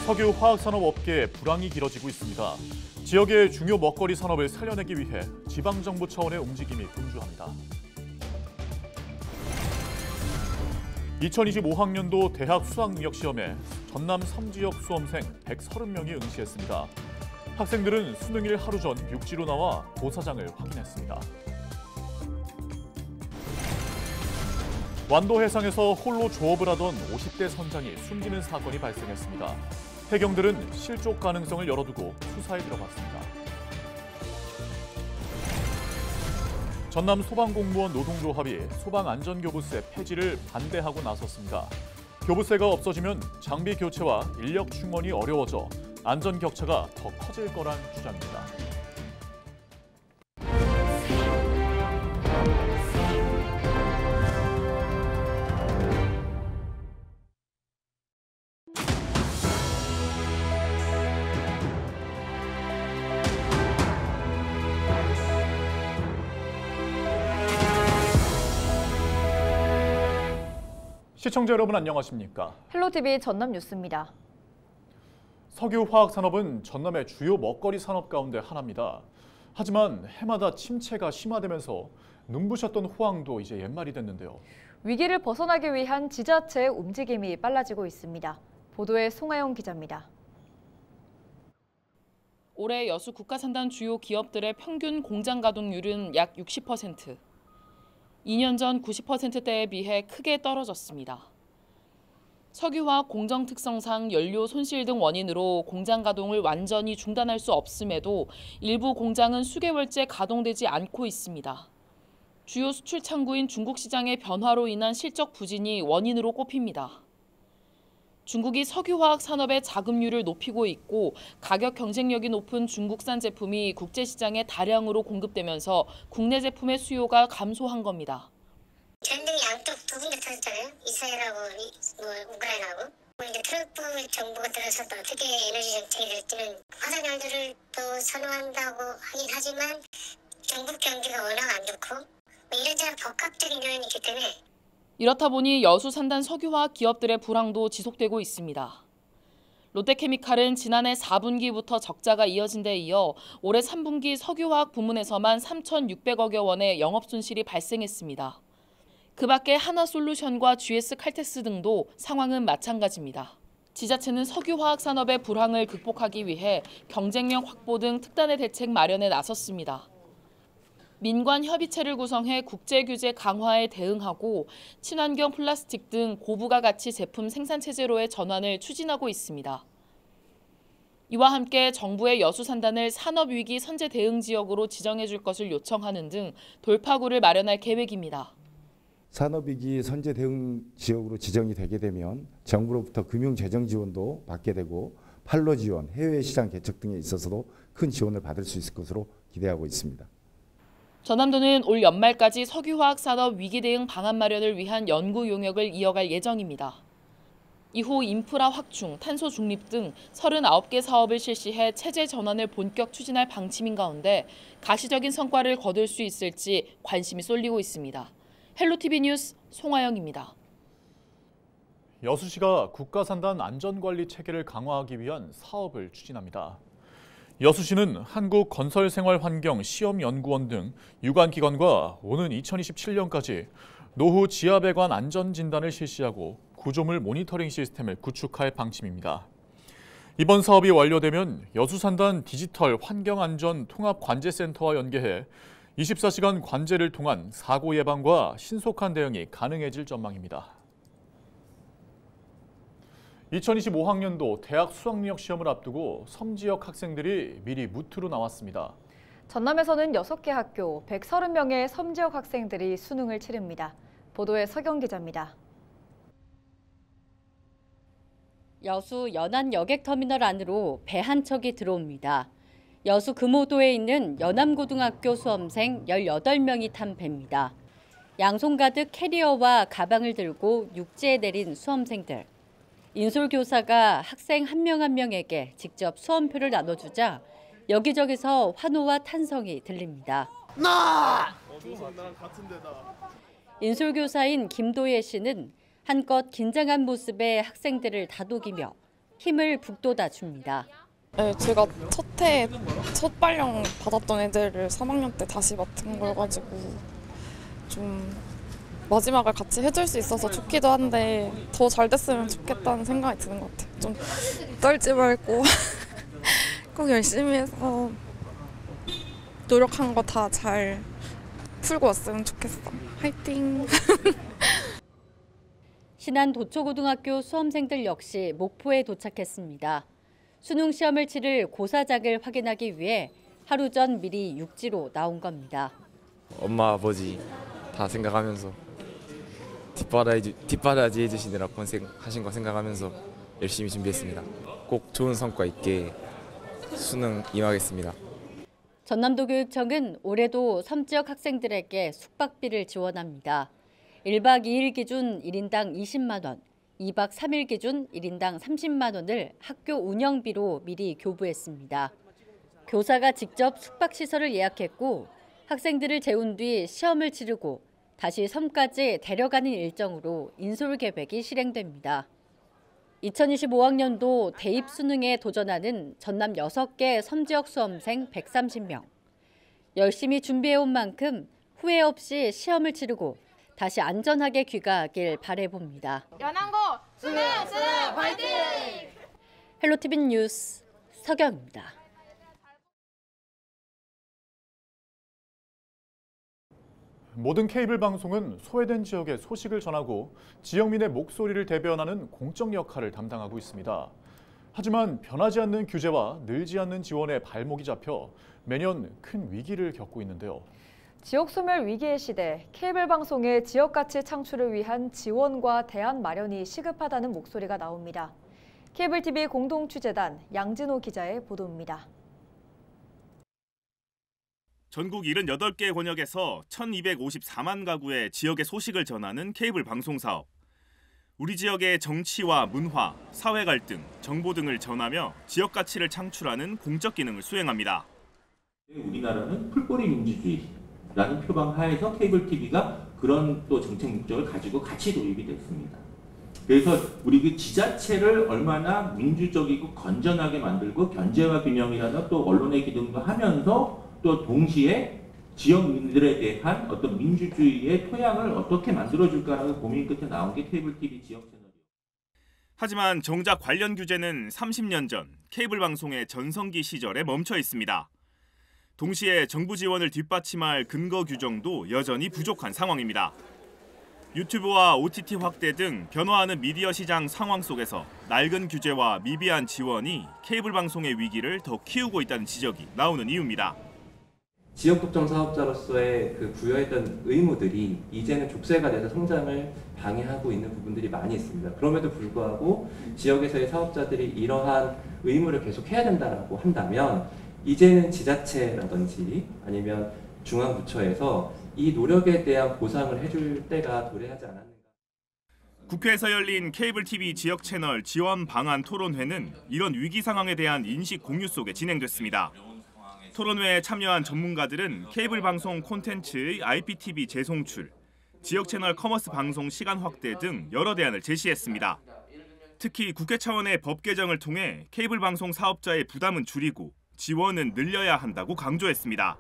석유 화학산업 업계에 불황이 길어지고 있습니다. 지역의 중요 먹거리 산업을 살려내기 위해 지방정부 차원의 움직임이 분주합니다. 2025학년도 대학 수학능력시험에 전남 3지역 수험생 130명이 응시했습니다. 학생들은 수능일 하루 전 육지로 나와 고사장을 확인했습니다. 완도 해상에서 홀로 조업을 하던 50대 선장이 숨지는 사건이 발생했습니다. 해경들은 실족 가능성을 열어두고 수사에 들어갔습니다. 전남 소방공무원 노동조합이 소방안전교부세 폐지를 반대하고 나섰습니다. 교부세가 없어지면 장비 교체와 인력 충원이 어려워져 안전 격차가 더 커질 거란 주장입니다. 시청자 여러분 안녕하십니까? 헬로티비 전남 뉴스입니다. 석유화학 산업은 전남의 주요 먹거리 산업 가운데 하나입니다. 하지만 해마다 침체가 심화되면서 눈부셨던 호황도 이제 옛말이 됐는데요. 위기를 벗어나기 위한 지자체의 움직임이 빨라지고 있습니다. 보도에 송하영 기자입니다. 올해 여수 국가산단 주요 기업들의 평균 공장 가동률은 약 60%. 2년 전 90%대에 비해 크게 떨어졌습니다. 석유화학 공정 특성상 연료 손실 등 원인으로 공장 가동을 완전히 중단할 수 없음에도 일부 공장은 수개월째 가동되지 않고 있습니다. 주요 수출 창구인 중국 시장의 변화로 인한 실적 부진이 원인으로 꼽힙니다. 중국이 석유화학 산업의 자금률을 높이고 있고 가격 경쟁력이 높은 중국산 제품이 국제시장에 다량으로 공급되면서 국내 제품의 수요가 감소한 겁니다. 전쟁이 양쪽 두 군데 터졌잖아요. 이스라엘하고 우크라이나하고. 이제 트럼프 정부가 들어서도 어떻게 에너지 정책이 될지는 화석연료를 또 선호한다고 하긴 하지만 중국 경기가 워낙 안 좋고 이런저런 복합적인 요인이 있기 때문에 이렇다 보니 여수 산단 석유화학 기업들의 불황도 지속되고 있습니다. 롯데케미칼은 지난해 4분기부터 적자가 이어진 데 이어 올해 3분기 석유화학 부문에서만 3,600억여 원의 영업손실이 발생했습니다. 그 밖에 하나솔루션과 GS칼텍스 등도 상황은 마찬가지입니다. 지자체는 석유화학 산업의 불황을 극복하기 위해 경쟁력 확보 등 특단의 대책 마련에 나섰습니다. 민관 협의체를 구성해 국제규제 강화에 대응하고 친환경 플라스틱 등 고부가 가치 제품 생산 체제로의 전환을 추진하고 있습니다. 이와 함께 정부의 여수 산단을 산업위기 선제 대응 지역으로 지정해 줄 것을 요청하는 등 돌파구를 마련할 계획입니다. 산업위기 선제 대응 지역으로 지정이 되게 되면 정부로부터 금융재정 지원도 받게 되고 판로 지원, 해외 시장 개척 등에 있어서도 큰 지원을 받을 수 있을 것으로 기대하고 있습니다. 전남도는 올 연말까지 석유화학 산업 위기 대응 방안 마련을 위한 연구 용역을 이어갈 예정입니다. 이후 인프라 확충, 탄소 중립 등 39개 사업을 실시해 체제 전환을 본격 추진할 방침인 가운데 가시적인 성과를 거둘 수 있을지 관심이 쏠리고 있습니다. 헬로티비 뉴스 송하영입니다. 여수시가 국가산단 안전관리 체계를 강화하기 위한 사업을 추진합니다. 여수시는 한국건설생활환경시험연구원 등 유관기관과 오는 2027년까지 노후 지하배관 안전진단을 실시하고 구조물 모니터링 시스템을 구축할 방침입니다. 이번 사업이 완료되면 여수산단 디지털 환경안전 통합관제센터와 연계해 24시간 관제를 통한 사고 예방과 신속한 대응이 가능해질 전망입니다. 2025학년도 대학 수학능력 시험을 앞두고 섬지역 학생들이 미리 무투로 나왔습니다. 전남에서는 6개 학교 130명의 섬지역 학생들이 수능을 치릅니다. 보도에 서경 기자입니다. 여수 연안 여객터미널 안으로 배 한 척이 들어옵니다. 여수 금오도에 있는 연암고등학교 수험생 18명이 탄 배입니다. 양손 가득 캐리어와 가방을 들고 육지에 내린 수험생들. 인솔교사가 학생 한 명 한 명에게 직접 수험표를 나눠주자 여기저기서 환호와 탄성이 들립니다. 인솔교사인 김도예 씨는 한껏 긴장한 모습에 학생들을 다독이며 힘을 북돋아 줍니다. 네, 제가 첫 발령 받았던 애들을 3학년 때 다시 맡은 거여가지고 좀 마지막을 같이 해줄 수 있어서 좋기도 한데 더 잘 됐으면 좋겠다는 생각이 드는 것 같아요. 좀 떨지 말고 꼭 열심히 해서 노력한 거 다 잘 풀고 왔으면 좋겠어. 화이팅! 신안 도초고등학교 수험생들 역시 목포에 도착했습니다. 수능 시험을 치를 고사작을 확인하기 위해 하루 전 미리 육지로 나온 겁니다. 엄마 아버지 다 생각하면서 뒷바라지 해주시느라 고생하신 거 생각하면서 열심히 준비했습니다. 꼭 좋은 성과 있게 수능 임하겠습니다. 전남도교육청은 올해도 섬지역 학생들에게 숙박비를 지원합니다. 1박 2일 기준 1인당 20만 원, 2박 3일 기준 1인당 30만 원을 학교 운영비로 미리 교부했습니다. 교사가 직접 숙박시설을 예약했고 학생들을 재운 뒤 시험을 치르고 다시 섬까지 데려가는 일정으로 인솔 계획이 실행됩니다. 2025학년도 대입 수능에 도전하는 전남 6개 섬지역 수험생 130명. 열심히 준비해온 만큼 후회 없이 시험을 치르고 다시 안전하게 귀가하길 바라봅니다. 연안고 수능 화이팅! 헬로티비 뉴스 서경입니다. 모든 케이블 방송은 소외된 지역의 소식을 전하고 지역민의 목소리를 대변하는 공적 역할을 담당하고 있습니다. 하지만 변하지 않는 규제와 늘지 않는 지원에 발목이 잡혀 매년 큰 위기를 겪고 있는데요. 지역 소멸 위기의 시대, 케이블 방송의 지역 가치 창출을 위한 지원과 대안 마련이 시급하다는 목소리가 나옵니다. 케이블 TV 공동 취재단 양진호 기자의 보도입니다. 전국 78개 권역에서 1254만 가구의 지역의 소식을 전하는 케이블 방송 사업. 우리 지역의 정치와 문화, 사회 갈등, 정보 등을 전하며 지역 가치를 창출하는 공적 기능을 수행합니다. 우리나라는 풀뿌리 민주주의라는 표방 하에서 케이블 TV가 그런 또 정책 목적을 가지고 같이 도입이 됐습니다. 그래서 우리 그 지자체를 얼마나 민주적이고 건전하게 만들고 견제와 균형이라는 또 언론의 기능도 하면서 또 동시에 지역민들에 대한 어떤 민주주의의 토양을 어떻게 만들어줄까라는 고민 끝에 나온 게 케이블 TV 지역 채널이에요. 하지만 정작 관련 규제는 30년 전 케이블 방송의 전성기 시절에 멈춰 있습니다. 동시에 정부 지원을 뒷받침할 근거 규정도 여전히 부족한 상황입니다. 유튜브와 OTT 확대 등 변화하는 미디어 시장 상황 속에서 낡은 규제와 미비한 지원이 케이블 방송의 위기를 더 키우고 있다는 지적이 나오는 이유입니다. 지역 독점 사업자로서의 그 부여했던 의무들이 이제는 족쇄가 돼서 성장을 방해하고 있는 부분들이 많이 있습니다. 그럼에도 불구하고 지역에서의 사업자들이 이러한 의무를 계속 해야 된다고 한다면 이제는 지자체라든지 아니면 중앙부처에서 이 노력에 대한 보상을 해줄 때가 도래하지 않았는가. 국회에서 열린 케이블 TV 지역 채널 지원 방안 토론회는 이런 위기 상황에 대한 인식 공유 속에 진행됐습니다. 토론회에 참여한 전문가들은 케이블 방송 콘텐츠의 IPTV 재송출, 지역 채널 커머스 방송 시간 확대 등 여러 대안을 제시했습니다. 특히 국회 차원의 법 개정을 통해 케이블 방송 사업자의 부담은 줄이고 지원은 늘려야 한다고 강조했습니다.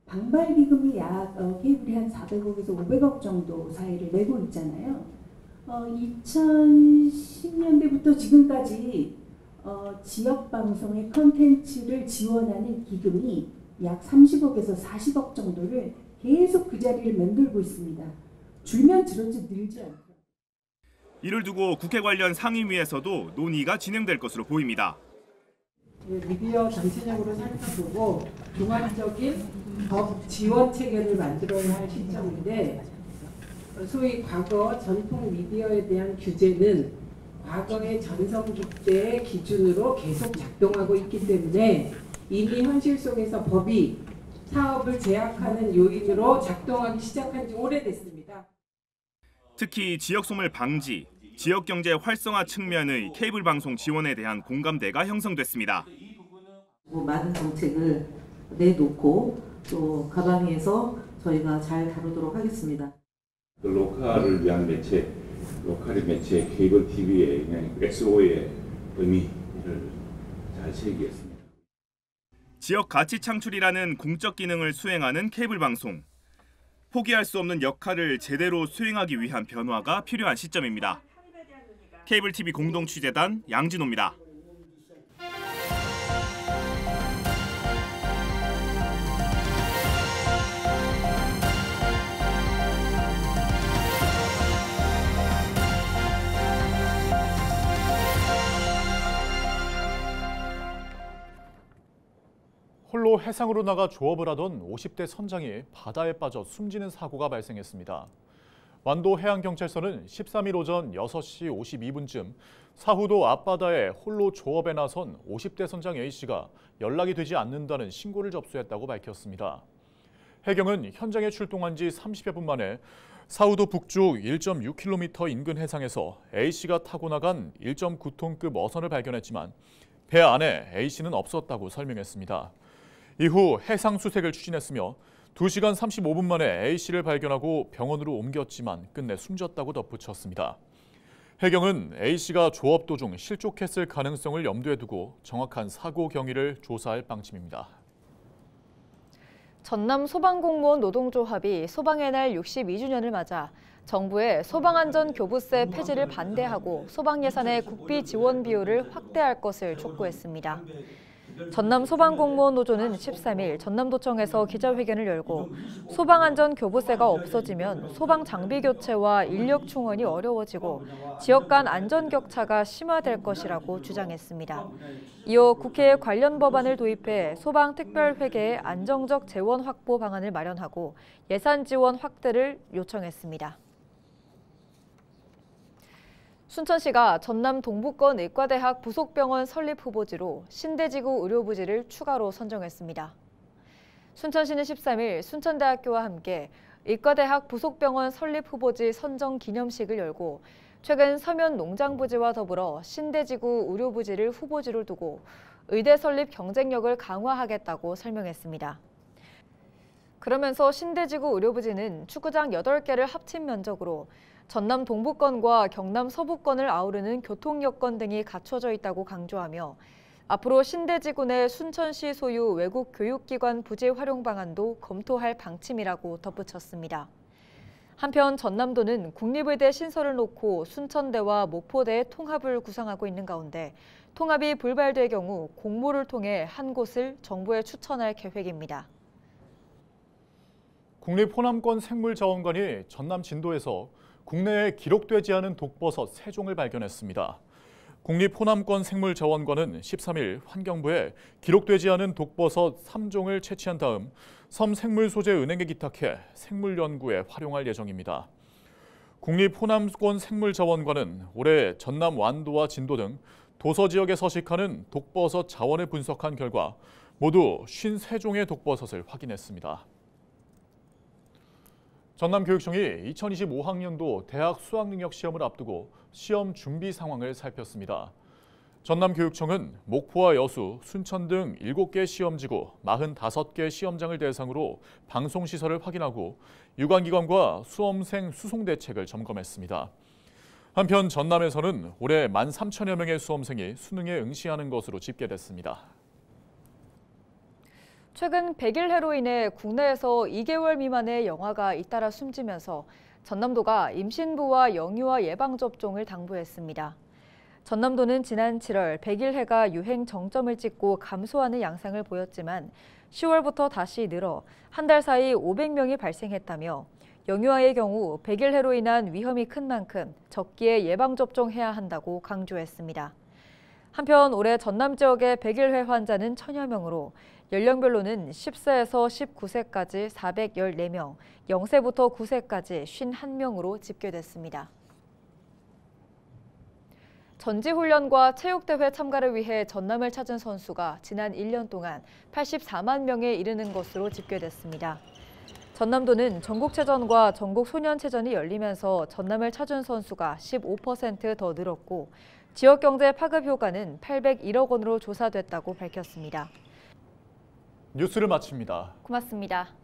방발 기금이 약 케이블이 한 400억에서 500억 정도 사이를 내고 있잖아요. 2010년대부터 지금까지 지역 방송의 컨텐츠를 지원하는 기금이 약 30억에서 40억 정도를 계속 그 자리를 맴돌고 있습니다. 줄면 줄었지 늘지 않고. 이를 두고 국회 관련 상임위에서도 논의가 진행될 것으로 보입니다. 미디어 전체적으로 살펴보고 종합적인 법 지원 체계를 만들어야 할 시점인데 소위 과거 전통 미디어에 대한 규제는 과거의 전성기 기준으로 계속 작동하고 있기 때문에 이미 현실 속에서 법이 사업을 제약하는 요인으로 작동하기 시작한 지 오래됐습니다. 특히 지역 소멸 방지, 지역 경제 활성화 측면의 케이블 방송 지원에 대한 공감대가 형성됐습니다. 많은 정책을 내놓고 또 가방에서 저희가 잘 다루도록 하겠습니다. 로컬을 위한 매체, 로컬의 매체, 케이블 TV의 SO의 의미를 잘 새기겠습니다. 지역 가치 창출이라는 공적 기능을 수행하는 케이블 방송. 포기할 수 없는 역할을 제대로 수행하기 위한 변화가 필요한 시점입니다. 케이블 TV 공동 취재단 양진호입니다. 홀로 해상으로 나가 조업을 하던 50대 선장이 바다에 빠져 숨지는 사고가 발생했습니다. 완도 해양경찰서는 13일 오전 6시 52분쯤 사후도 앞바다에 홀로 조업에 나선 50대 선장 A씨가 연락이 되지 않는다는 신고를 접수했다고 밝혔습니다. 해경은 현장에 출동한 지 30여 분 만에 사후도 북쪽 1.6km 인근 해상에서 A씨가 타고 나간 1.9톤급 어선을 발견했지만 배 안에 A씨는 없었다고 설명했습니다. 이후 해상 수색을 추진했으며 2시간 35분 만에 A씨를 발견하고 병원으로 옮겼지만 끝내 숨졌다고 덧붙였습니다. 해경은 A씨가 조업 도중 실족했을 가능성을 염두에 두고 정확한 사고 경위를 조사할 방침입니다. 전남 소방공무원 노동조합이 소방의 날 62주년을 맞아 정부의 소방안전교부세 폐지를 반대하고 소방 예산의 국비 지원 비율을 확대할 것을 촉구했습니다. 전남 소방공무원 노조는 13일 전남도청에서 기자회견을 열고 소방안전교부세가 없어지면 소방 장비 교체와 인력 충원이 어려워지고 지역 간 안전격차가 심화될 것이라고 주장했습니다. 이어 국회에 관련 법안을 도입해 소방특별회계의 안정적 재원 확보 방안을 마련하고 예산 지원 확대를 요청했습니다. 순천시가 전남 동부권 의과대학 부속병원 설립 후보지로 신대지구 의료부지를 추가로 선정했습니다. 순천시는 13일 순천대학교와 함께 의과대학 부속병원 설립 후보지 선정 기념식을 열고 최근 서면 농장부지와 더불어 신대지구 의료부지를 후보지로 두고 의대 설립 경쟁력을 강화하겠다고 설명했습니다. 그러면서 신대지구 의료부지는 축구장 8개를 합친 면적으로 전남 동부권과 경남 서부권을 아우르는 교통 여건 등이 갖춰져 있다고 강조하며 앞으로 신대지구 내 순천시 소유 외국 교육기관 부지 활용 방안도 검토할 방침이라고 덧붙였습니다. 한편 전남도는 국립의대 신설을 놓고 순천대와 목포대의 통합을 구상하고 있는 가운데 통합이 불발될 경우 공모를 통해 한 곳을 정부에 추천할 계획입니다. 국립호남권 생물자원관이 전남 진도에서 국내에 기록되지 않은 독버섯 3종을 발견했습니다. 국립호남권 생물자원관은 13일 환경부에 기록되지 않은 독버섯 3종을 채취한 다음 섬 생물소재은행에 기탁해 생물 연구에 활용할 예정입니다. 국립호남권 생물자원관은 올해 전남 완도와 진도 등 도서 지역에 서식하는 독버섯 자원을 분석한 결과 모두 53종의 독버섯을 확인했습니다. 전남교육청이 2025학년도 대학 수학능력 시험을 앞두고 시험 준비 상황을 살폈습니다. 전남교육청은 목포와 여수, 순천 등 7개 시험지구 45개 시험장을 대상으로 방송시설을 확인하고 유관기관과 수험생 수송 대책을 점검했습니다. 한편 전남에서는 올해 13,000여 명의 수험생이 수능에 응시하는 것으로 집계됐습니다. 최근 백일해로 인해 국내에서 2개월 미만의 영아가 잇따라 숨지면서 전남도가 임신부와 영유아 예방접종을 당부했습니다. 전남도는 지난 7월 백일해가 유행 정점을 찍고 감소하는 양상을 보였지만 10월부터 다시 늘어 한 달 사이 500명이 발생했다며 영유아의 경우 백일해로 인한 위험이 큰 만큼 적기에 예방접종해야 한다고 강조했습니다. 한편 올해 전남 지역의 백일해 환자는 1000여 명으로 연령별로는 10세에서 19세까지 414명, 0세부터 9세까지 51명으로 집계됐습니다. 전지훈련과 체육대회 참가를 위해 전남을 찾은 선수가 지난 1년 동안 84만 명에 이르는 것으로 집계됐습니다. 전남도는 전국체전과 전국소년체전이 열리면서 전남을 찾은 선수가 15% 더 늘었고 지역경제 파급 효과는 801억 원으로 조사됐다고 밝혔습니다. 뉴스를 마칩니다. 고맙습니다.